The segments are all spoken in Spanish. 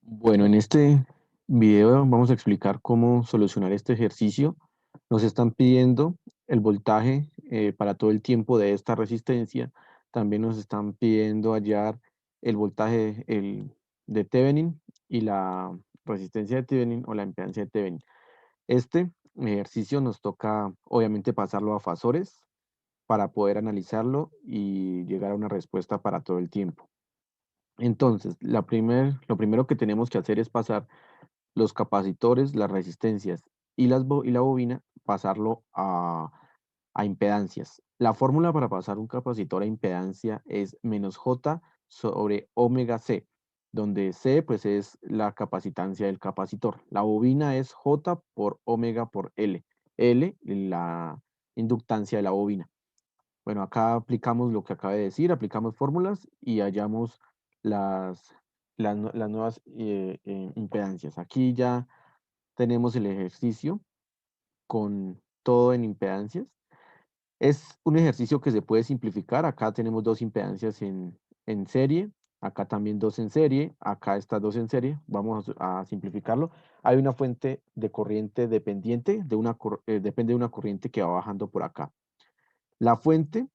Bueno, en este video vamos a explicar cómo solucionar este ejercicio. Nos están pidiendo el voltaje para todo el tiempo de esta resistencia. También nos están pidiendo hallar el voltaje de Thevenin y la resistencia de Thevenin o la impedancia de Thevenin. Este ejercicio nos toca obviamente pasarlo a fasores para poder analizarlo y llegar a una respuesta para todo el tiempo. Entonces, lo primero que tenemos que hacer es pasar los capacitores, las resistencias y la bobina, pasarlo a impedancias. La fórmula para pasar un capacitor a impedancia es menos J sobre omega C, donde C pues es la capacitancia del capacitor. La bobina es J por omega por L. L, la inductancia de la bobina. Bueno, acá aplicamos lo que acabé de decir, aplicamos fórmulas y hallamos las, las nuevas impedancias. Aquí ya tenemos el ejercicio con todo en impedancias. Es un ejercicio que se puede simplificar. Acá tenemos dos impedancias en serie, acá también dos en serie, acá estas dos en serie. Vamos a simplificarlo. Hay una fuente de corriente dependiente, depende de una corriente que va bajando por acá. La fuente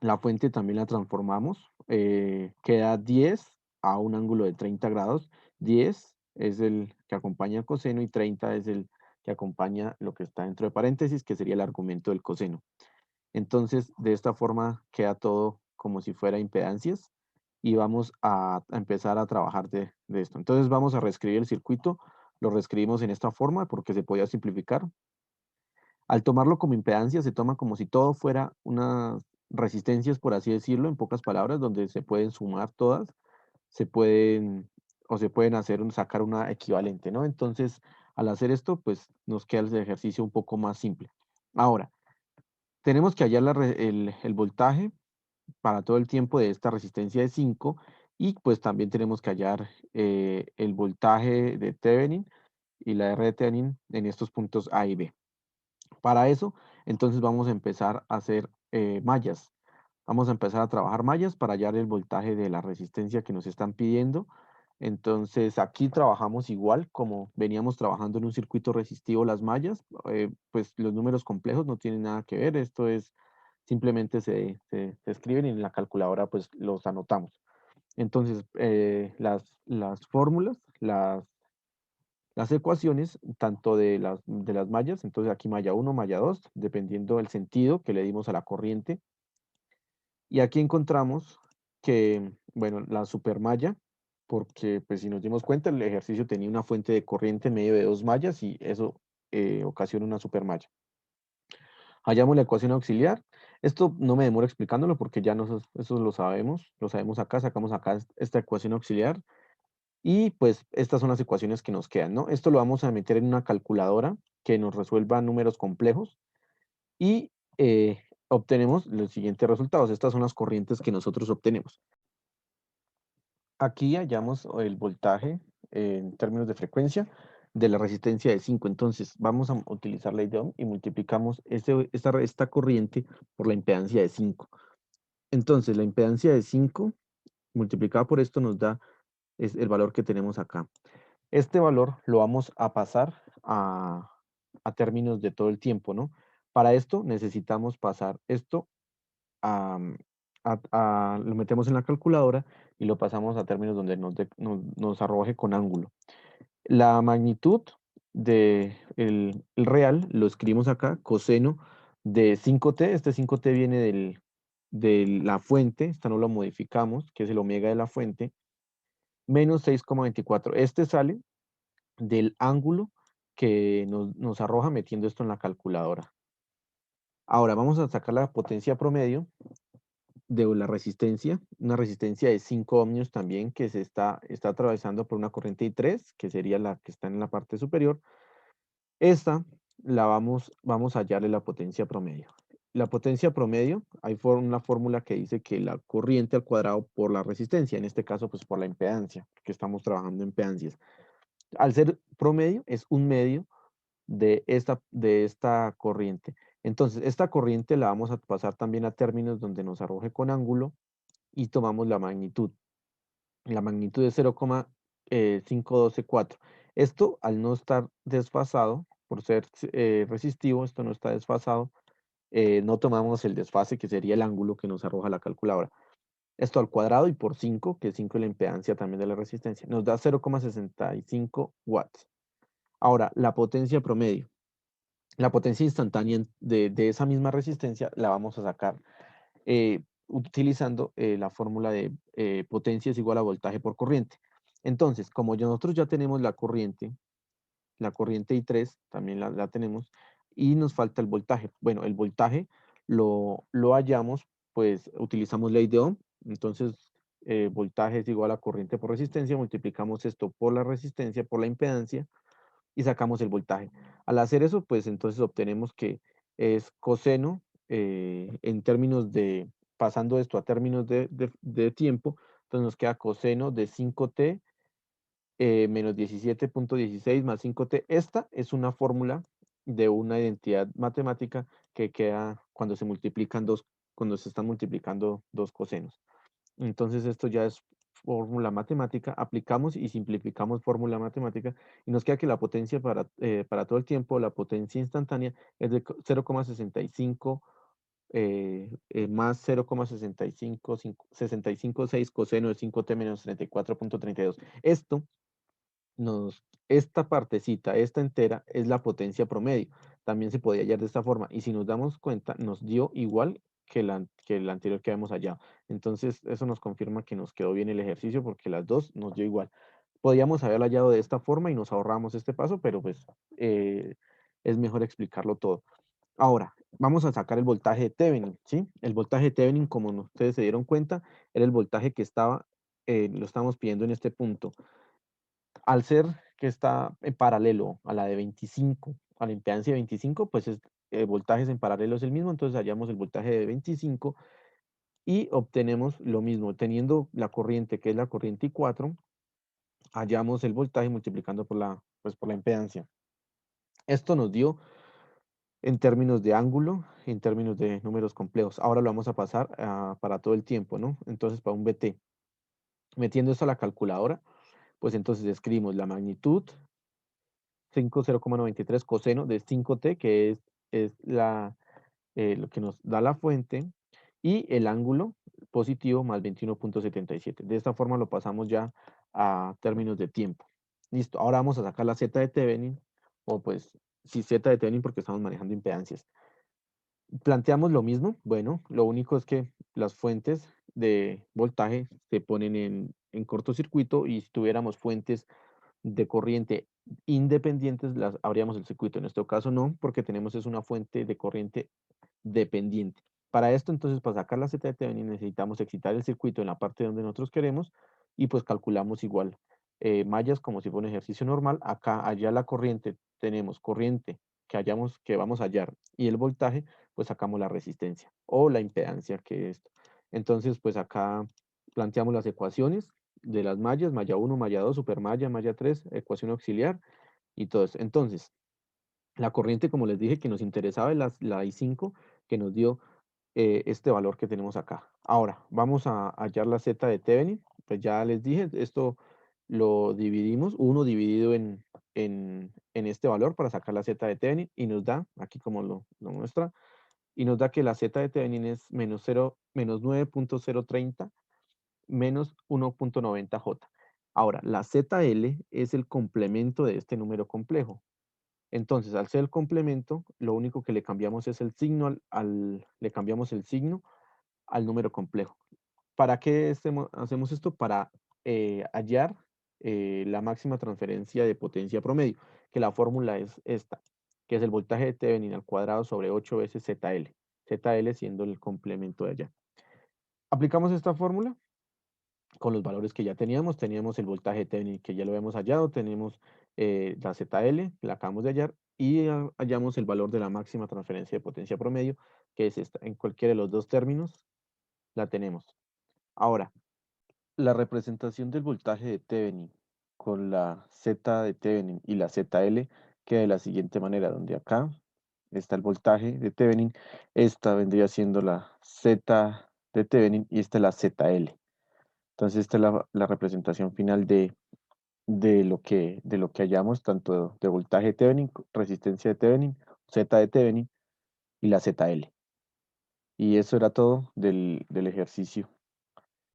La fuente también la transformamos, queda 10 a un ángulo de 30 grados. 10 es el que acompaña el coseno y 30 es el que acompaña lo que está dentro de paréntesis, que sería el argumento del coseno. Entonces, de esta forma queda todo como si fuera impedancias y vamos a empezar a trabajar de esto. Entonces, vamos a reescribir el circuito. Lo reescribimos en esta forma porque se podía simplificar. Al tomarlo como impedancia, se toma como si todo fuera unas resistencias, por así decirlo, en pocas palabras, donde se pueden sumar todas, se pueden se pueden sacar una equivalente, ¿no? Entonces, al hacer esto, pues nos queda el ejercicio un poco más simple. Ahora, tenemos que hallar el voltaje para todo el tiempo de esta resistencia de 5 y pues también tenemos que hallar el voltaje de Thevenin y la R de Thevenin en estos puntos A y B. Para eso, entonces vamos a empezar a hacer mallas. Vamos a empezar a trabajar mallas para hallar el voltaje de la resistencia que nos están pidiendo. Entonces aquí trabajamos igual como veníamos trabajando en un circuito resistivo las mallas. Pues los números complejos no tienen nada que ver. Esto es simplemente se escriben y en la calculadora pues los anotamos. Entonces las fórmulas, las ecuaciones, tanto de las mallas, entonces aquí malla uno malla 2 dependiendo del sentido que le dimos a la corriente. Y aquí encontramos que, bueno, la supermalla, porque pues si nos dimos cuenta, el ejercicio tenía una fuente de corriente en medio de dos mallas y eso ocasiona una supermalla. Hallamos la ecuación auxiliar. Esto no me demoro explicándolo porque ya eso lo sabemos acá, sacamos acá esta ecuación auxiliar. Y pues estas son las ecuaciones que nos quedan, ¿no? Esto lo vamos a meter en una calculadora que nos resuelva números complejos y obtenemos los siguientes resultados. Estas son las corrientes que nosotros obtenemos. Aquí hallamos el voltaje en términos de frecuencia de la resistencia de 5. Entonces vamos a utilizar ley de Ohm y multiplicamos esta corriente por la impedancia de 5. Entonces la impedancia de 5 multiplicada por esto nos da es el valor que tenemos acá. Este valor lo vamos a pasar a términos de todo el tiempo, ¿no? Para esto necesitamos pasar esto a, lo metemos en la calculadora y lo pasamos a términos donde nos arroje con ángulo. La magnitud de el real lo escribimos acá, coseno de 5t. Este 5t viene de la fuente, esta no lo modificamos, que es el omega de la fuente, menos 6,24. Este sale del ángulo que nos arroja metiendo esto en la calculadora. Ahora vamos a sacar la potencia promedio de la resistencia, una resistencia de 5 ohmios también que está atravesando por una corriente I3, que sería la que está en la parte superior. Esta vamos a hallarle la potencia promedio. La potencia promedio, hay una fórmula que dice que la corriente al cuadrado por la resistencia, en este caso pues por la impedancia, que estamos trabajando en impedancias. Al ser promedio, es un medio de esta corriente. Entonces, esta corriente la vamos a pasar también a términos donde nos arroje con ángulo y tomamos la magnitud. La magnitud es 512,4. Esto, al no estar desfasado, por ser resistivo, esto no está desfasado, no tomamos el desfase, que sería el ángulo que nos arroja la calculadora. Esto al cuadrado y por 5, que es 5 es la impedancia también de la resistencia, nos da 0,65 watts. Ahora, la potencia promedio. La potencia instantánea de esa misma resistencia la vamos a sacar utilizando la fórmula de potencia es igual a voltaje por corriente. Entonces, como nosotros ya tenemos la corriente I3 también la tenemos, y nos falta el voltaje. Bueno, el voltaje lo hallamos, pues utilizamos ley de Ohm, entonces voltaje es igual a corriente por resistencia, multiplicamos esto por la resistencia, por la impedancia, y sacamos el voltaje. Al hacer eso, pues entonces obtenemos que es coseno en términos de, pasando esto a términos de tiempo, entonces nos queda coseno de 5t menos 17,16 más 5t. Esta es una fórmula de una identidad matemática que queda cuando se multiplican cuando se están multiplicando dos cosenos. Entonces esto ya es fórmula matemática, aplicamos y simplificamos fórmula matemática y nos queda que la potencia para todo el tiempo, la potencia instantánea es de 0,65 más 0,656 coseno de 5t menos 34,32. Esta partecita, esta entera, es la potencia promedio. También se podía hallar de esta forma. Y si nos damos cuenta, nos dio igual que la anterior que habíamos hallado. Entonces, eso nos confirma que nos quedó bien el ejercicio porque las dos nos dio igual. Podíamos haberlo hallado de esta forma y nos ahorramos este paso, pero pues es mejor explicarlo todo. Ahora, vamos a sacar el voltaje de Thevenin, ¿sí? El voltaje de Thevenin, como ustedes se dieron cuenta, era el voltaje que lo estamos pidiendo en este punto. Al ser que está en paralelo a la de 25, a la impedancia de 25, pues voltajes en paralelo es el mismo, entonces hallamos el voltaje de 25 y obtenemos lo mismo. Teniendo la corriente, que es la corriente I4, hallamos el voltaje multiplicando por la impedancia. Esto nos dio en términos de ángulo, en términos de números complejos. Ahora lo vamos a pasar para todo el tiempo, ¿no? Entonces, para un BT. Metiendo esto a la calculadora, pues entonces escribimos la magnitud 0,93 coseno de 5t, que es lo que nos da la fuente, y el ángulo positivo más 21,77. De esta forma lo pasamos ya a términos de tiempo. Listo, ahora vamos a sacar la Z de Thevenin, o pues, sí, Z de Thevenin porque estamos manejando impedancias. Planteamos lo mismo, bueno, lo único es que las fuentes de voltaje se ponen en cortocircuito y si tuviéramos fuentes de corriente independientes, las abríamos el circuito. En nuestro caso no, porque tenemos es una fuente de corriente dependiente. Para esto, entonces, para sacar la Z de Thevenin necesitamos excitar el circuito en la parte donde nosotros queremos y pues calculamos igual mallas como si fuera un ejercicio normal. Acá, allá la corriente, tenemos corriente que vamos a hallar y el voltaje, pues sacamos la resistencia o la impedancia que es esto. Entonces, pues acá planteamos las ecuaciones de las mallas, malla 1, malla 2, supermalla, malla 3, ecuación auxiliar y todo eso. Entonces, la corriente, como les dije, que nos interesaba es la I5, que nos dio este valor que tenemos acá. Ahora, vamos a hallar la Z de Thevenin. Pues ya les dije, esto lo dividimos, 1 dividido en este valor para sacar la Z de Thevenin y nos da, aquí como lo muestra, y nos da que la Z de Thevenin es menos 9,030 menos 1,90 J. Ahora, la ZL es el complemento de este número complejo. Entonces, al ser el complemento, lo único que le cambiamos es el signo le cambiamos el signo al número complejo. ¿Para qué hacemos esto? Para hallar la máxima transferencia de potencia promedio, que la fórmula es esta, que es el voltaje de Thevenin al cuadrado sobre 8 veces ZL. ZL siendo el complemento de allá. Aplicamos esta fórmula con los valores que ya teníamos el voltaje Thevenin que ya lo habíamos hallado, tenemos la ZL, que la acabamos de hallar, y hallamos el valor de la máxima transferencia de potencia promedio, que es esta. En cualquiera de los dos términos la tenemos. Ahora, la representación del voltaje de Thevenin con la Z de Thevenin y la ZL queda de la siguiente manera, donde acá está el voltaje de Thevenin, esta vendría siendo la Z de Thevenin y esta es la ZL. Entonces, esta es la representación final de lo que hallamos, tanto de voltaje de Thevenin, resistencia de Thevenin, Z de Thevenin y la ZL. Y eso era todo del ejercicio.